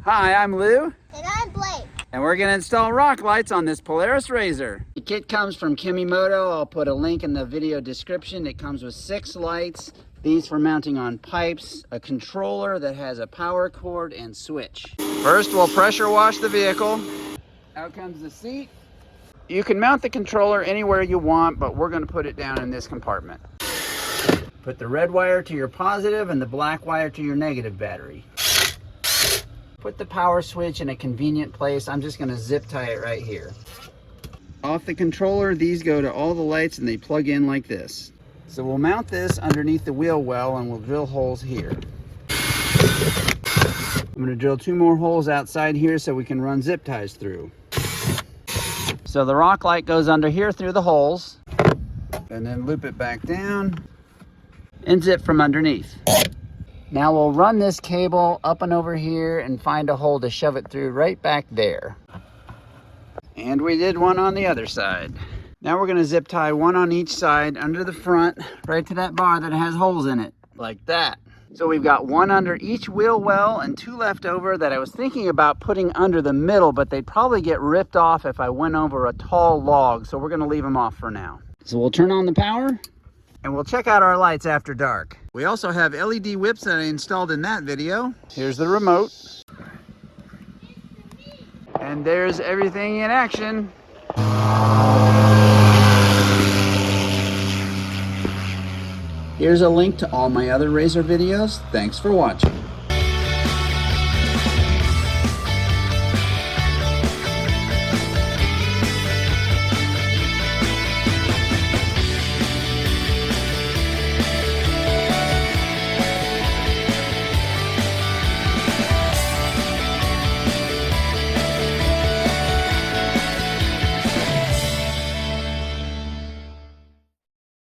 Hi, I'm Lou. And I'm Blake. And we're going to install rock lights on this Polaris RZR. The kit comes from Kimimoto. I'll put a link in the video description. It comes with 6 lights. These for mounting on pipes, a controller that has a power cord and switch. First, we'll pressure wash the vehicle. Out comes the seat. You can mount the controller anywhere you want, but we're going to put it down in this compartment. Put the red wire to your positive and the black wire to your negative battery. Put the power switch in a convenient place. I'm just going to zip tie it right here. Off the controller, these go to all the lights and they plug in like this. So we'll mount this underneath the wheel well and we'll drill holes here. I'm going to drill 2 more holes outside here so we can run zip ties through. So the rock light goes under here through the holes and then loop it back down and zip from underneath. Now we'll run this cable up and over here and find a hole to shove it through right back there. And we did one on the other side. Now we're going to zip tie one on each side under the front, right to that bar that has holes in it, like that. So we've got 1 under each wheel well and 2 left over that I was thinking about putting under the middle, but they'd probably get ripped off if I went over a tall log, so we're going to leave them off for now. So we'll turn on the power and we'll check out our lights after dark. We also have LED whips that I installed in that video. Here's the remote. And there's everything in action. Here's a link to all my other RZR videos. Thanks for watching.